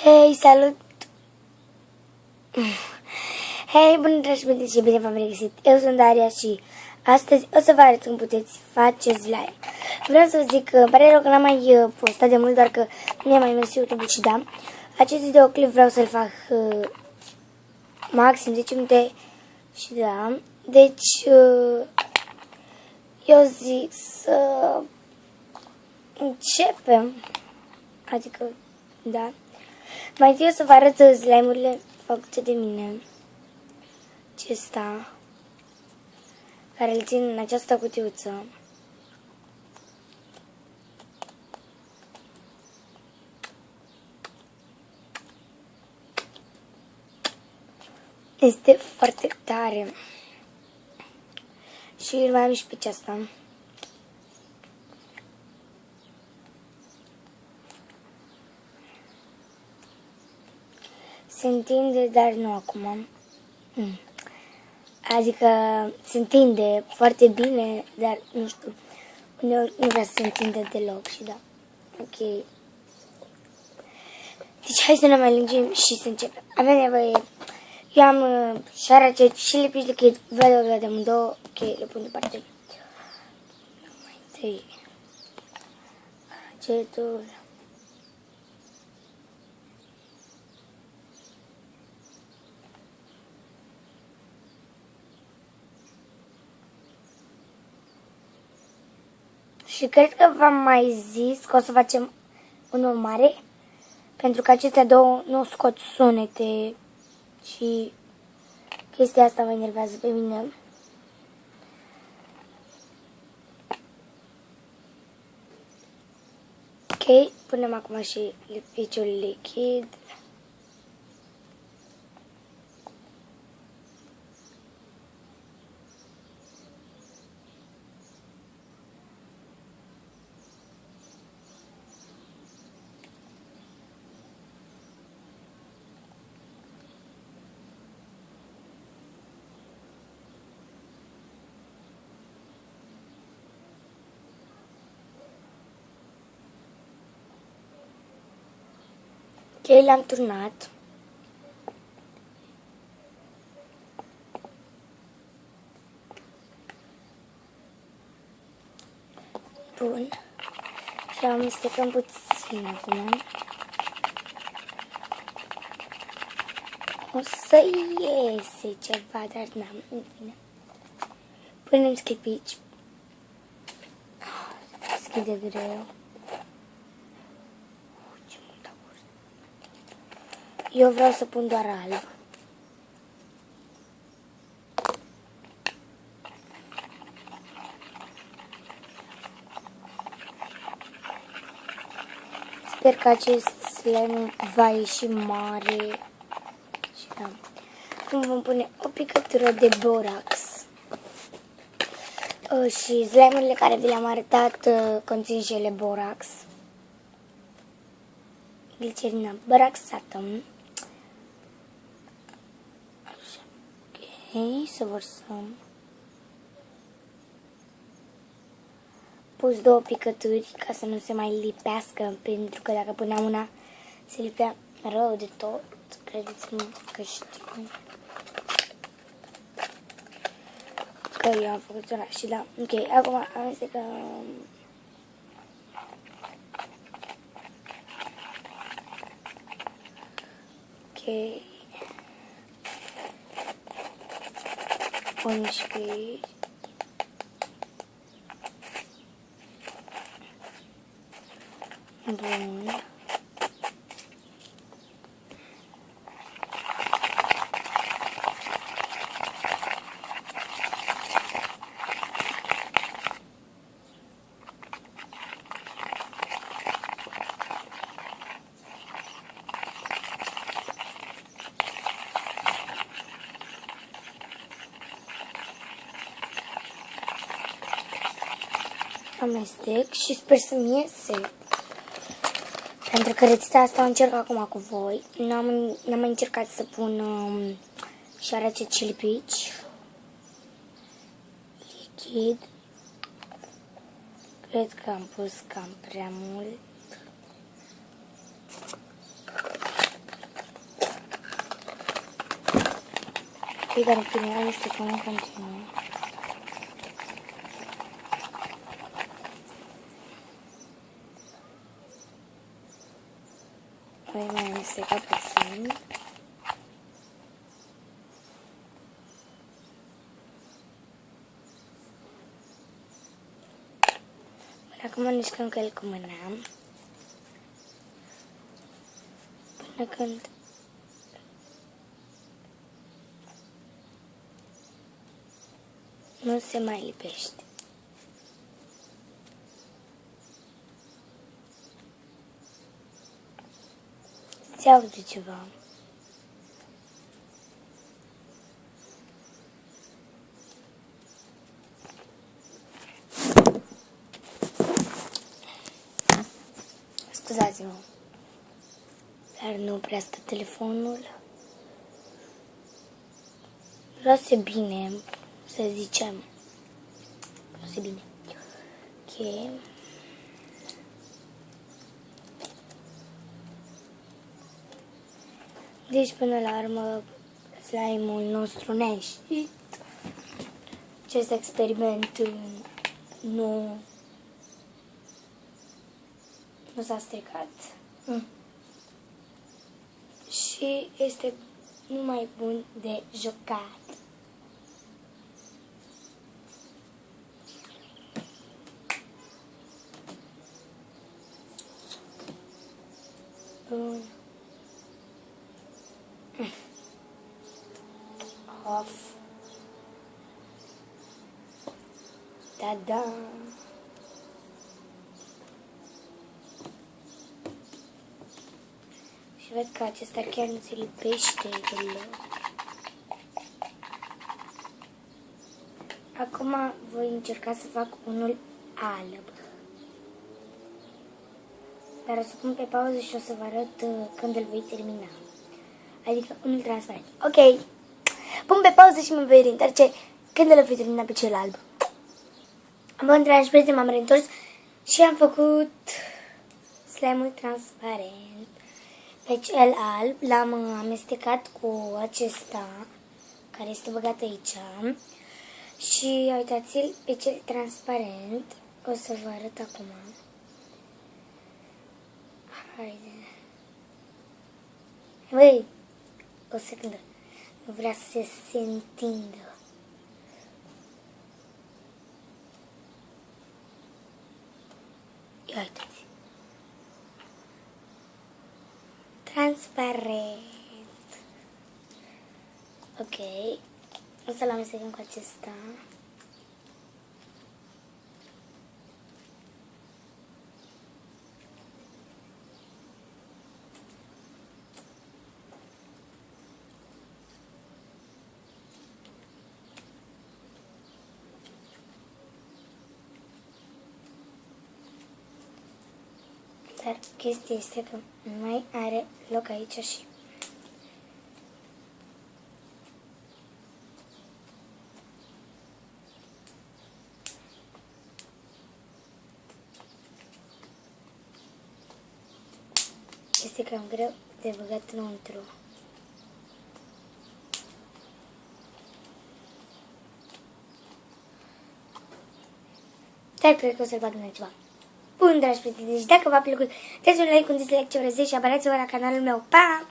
Hei, salut! Hei, bună dragi prieteni și bine v-am regăsit! Eu sunt Daria și astăzi o să vă arăt cum puteți face slime. Vreau să vă zic că îmi pare rău că n-am mai postat de mult, doar că nu mi-a mai mers YouTube și da. Acest videoclip vreau să-l fac maxim 10 minute și da. Deci, eu zic să începem. Adică, da. Mai întâi o să vă arăt slime-urile făcute de mine. Acesta, care îl țin în această cutiuță. Este foarte tare. Și îl mai am și pe aceasta. Se întinde, dar nu acum. Adică se întinde foarte bine, dar nu știu, uneori nu vrea să se întinde deloc și da. Ok. Deci hai să ne mai lungim și să începem. Avem nevoie. Eu am șaracet și lipici lichid, văd de amândouă. Ok, le pun deoparte. Mai întâi șaracetul. Și cred că v-am mai zis că o să facem unul mare, pentru că acestea două nu scot sunete și chestia asta mă enervează pe mine. Ok, punem acum și lipiciul lichid. Ok, le-am turnat. Bun. Și amestecăm puțin acum. O să iese ceva, dar n-am, în fine. Punem sclipici. Deschide greu. Ce multă gură. Eu vreau să pun doar alb. Sper că acest slime va ieși mare. Și da. Acum vom pune o picătură de borax. Și slime-urile care vi le-am arătat conțin și ele borax. Glicerină boraxată. Așa. Ok, să vărsăm. Pus două picături ca să nu se mai lipească, pentru că dacă puneam una se lipea rău de tot. Credeți-mă că știu. Că eu am făcut una și da. Ok, acum amestecăm. Ok. Pun și pe aici. Bun. Amestec și sper să-mi iese. Pentru că rețeta asta o încerc acum cu voi. N-am mai încercat să pun șaracet și lipici. Lichid. Cred că am pus cam prea mult. Ok, dar în fine, amestecăm în continuu. Voi mai amesteca puțin. Acum mișcăm că el cu mâna. Până când nu se mai lipește. Se aude ceva. Scuzați-mă, dar nu prea stă telefonul. Vreau să bine, să zicem. Vreau să bine. Ok. Deci, până la urmă, slime-ul nostru ne-a ieșit. Acest experiment nu s-a stricat. Și este numai bun de jucat. Bun. Off. Ta-da! Și văd că acesta chiar nu se lipește deloc. Acum voi încerca să fac unul alb. Dar o să pun pe pauză și o să vă arăt când îl voi termina. Adică unul transparent. Ok. Pun pe pauză și mă voi reîntoarce când îl voi termina pe cel alb. Bun, dragi prieteni, m-am reîntors și am făcut slime-ul transparent. Pe cel alb l-am amestecat cu acesta care este băgat aici. Și uitați-l pe cel transparent. O să vă arăt acum. Haide. Băi, o secundă. Nu vrea să se întindă. Ia uitați. Transparent. Ok. O să-l amestecăm cu acesta. Dar chestia este că nu mai are loc aici și este cam greu de băgat înăuntru. Dar cred că o să-l bag în altceva. Bun, dragi prieteni, deci dacă v-a plăcut, dați un like, un dislike, ce vreți și abonați-vă la canalul meu. Pa!